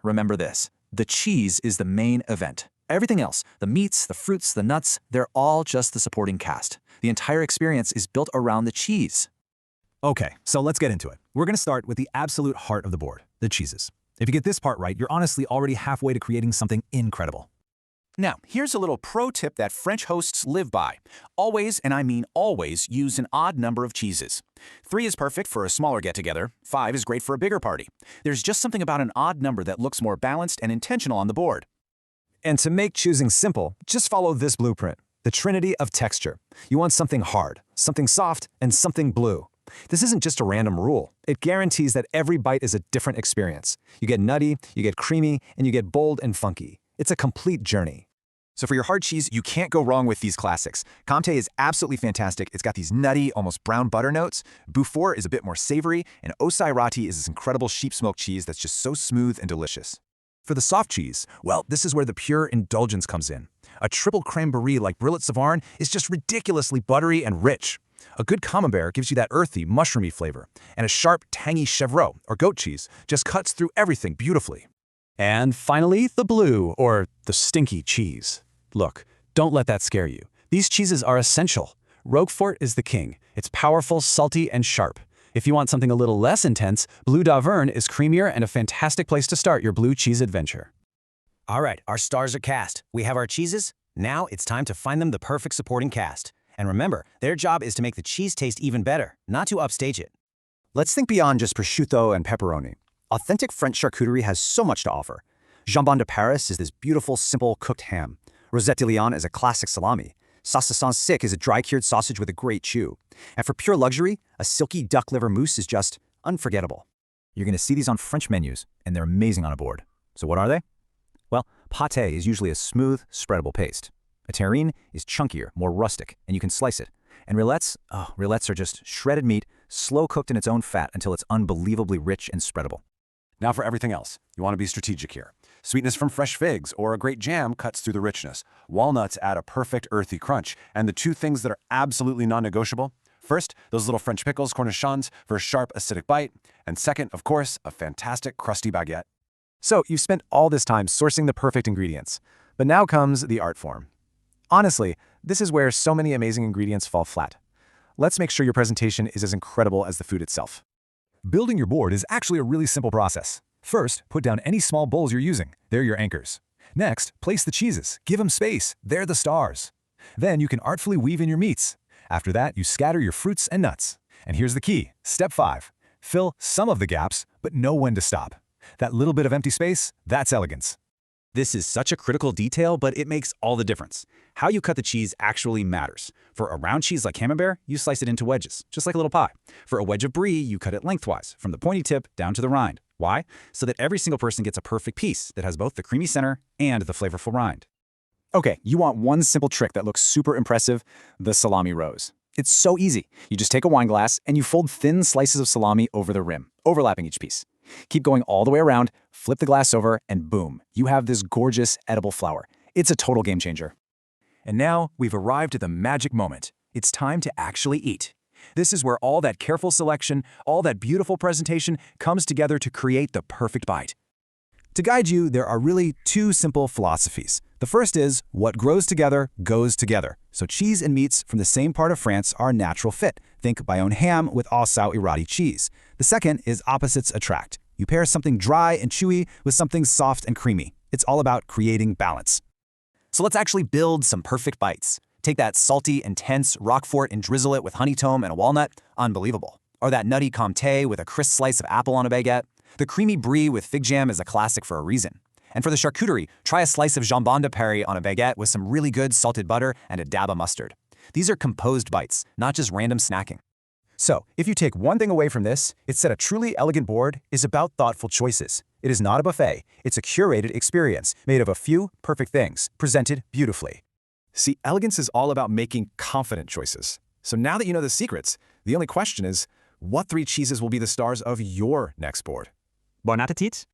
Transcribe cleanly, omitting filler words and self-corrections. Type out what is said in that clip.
Remember this, the cheese is the main event. Everything else, the meats, the fruits, the nuts, they're all just the supporting cast. The entire experience is built around the cheese. Okay, so let's get into it. We're going to start with the absolute heart of the board, the cheeses. If you get this part right, you're honestly already halfway to creating something incredible. Now, here's a little pro tip that French hosts live by. Always, and I mean always, use an odd number of cheeses. 3 is perfect for a smaller get-together. 5 is great for a bigger party. There's just something about an odd number that looks more balanced and intentional on the board. And to make choosing simple, just follow this blueprint, the trinity of texture. You want something hard, something soft, and something blue. This isn't just a random rule. It guarantees that every bite is a different experience. You get nutty, you get creamy, and you get bold and funky. It's a complete journey. So for your hard cheese, you can't go wrong with these classics. Comté is absolutely fantastic. It's got these nutty, almost brown butter notes. Beaufort is a bit more savory, and Ossai-Rati is this incredible sheep smoked cheese that's just so smooth and delicious. For the soft cheese, well, this is where the pure indulgence comes in. A triple creme brie like Brillet Savarin is just ridiculously buttery and rich. A good camembert gives you that earthy, mushroomy flavor, and a sharp, tangy chevreau, or goat cheese, just cuts through everything beautifully. And finally, the blue, or the stinky cheese. Look, don't let that scare you. These cheeses are essential. Roquefort is the king. It's powerful, salty, and sharp. If you want something a little less intense, Bleu d'Auvergne is creamier and a fantastic place to start your blue cheese adventure. All right, our stars are cast. We have our cheeses. Now it's time to find them the perfect supporting cast. And remember, their job is to make the cheese taste even better, not to upstage it. Let's think beyond just prosciutto and pepperoni. Authentic French charcuterie has so much to offer. Jambon de Paris is this beautiful, simple cooked ham. Rosette de Lyon is a classic salami. Saucisson sec is a dry-cured sausage with a great chew. And for pure luxury, a silky duck liver mousse is just unforgettable. You're going to see these on French menus, and they're amazing on a board. So what are they? Well, pâté is usually a smooth, spreadable paste. A terrine is chunkier, more rustic, and you can slice it. And rillettes are just shredded meat, slow-cooked in its own fat until it's unbelievably rich and spreadable. Now for everything else, you want to be strategic here. Sweetness from fresh figs or a great jam cuts through the richness. Walnuts add a perfect earthy crunch. And the 2 things that are absolutely non-negotiable: first, those little French pickles, cornichons, for a sharp, acidic bite. And second, of course, a fantastic crusty baguette. So you've spent all this time sourcing the perfect ingredients. But now comes the art form. Honestly, this is where so many amazing ingredients fall flat. Let's make sure your presentation is as incredible as the food itself. Building your board is actually a really simple process. First, put down any small bowls you're using. They're your anchors. Next, place the cheeses. Give them space. They're the stars. Then you can artfully weave in your meats. After that, you scatter your fruits and nuts. And here's the key. Step 5. Fill some of the gaps, but know when to stop. That little bit of empty space, that's elegance. This is such a critical detail, but it makes all the difference. How you cut the cheese actually matters. For a round cheese like Camembert, you slice it into wedges, just like a little pie. For a wedge of brie, you cut it lengthwise, from the pointy tip down to the rind. Why? So that every single person gets a perfect piece that has both the creamy center and the flavorful rind. Okay, you want one simple trick that looks super impressive: the salami rose. It's so easy. You just take a wine glass and you fold thin slices of salami over the rim, overlapping each piece. Keep going all the way around, flip the glass over, and boom, you have this gorgeous edible flower. It's a total game changer. And now we've arrived at the magic moment. It's time to actually eat. This is where all that careful selection, all that beautiful presentation comes together to create the perfect bite. To guide you, there are really 2 simple philosophies. The first is, what grows together goes together. So cheese and meats from the same part of France are a natural fit. Think Bayonne ham with Ossau-Iraty cheese. The second is opposites attract. You pair something dry and chewy with something soft and creamy. It's all about creating balance. So let's actually build some perfect bites. Take that salty, intense Roquefort and drizzle it with honey tome and a walnut. Unbelievable. Or that nutty Comté with a crisp slice of apple on a baguette. The creamy brie with fig jam is a classic for a reason. And for the charcuterie, try a slice of jambon de Paris on a baguette with some really good salted butter and a dab of mustard. These are composed bites, not just random snacking. So, if you take one thing away from this, it's that a truly elegant board is about thoughtful choices. It is not a buffet. It's a curated experience made of a few perfect things, presented beautifully. See, elegance is all about making confident choices. So now that you know the secrets, the only question is, what 3 cheeses will be the stars of your next board? Bon appetit!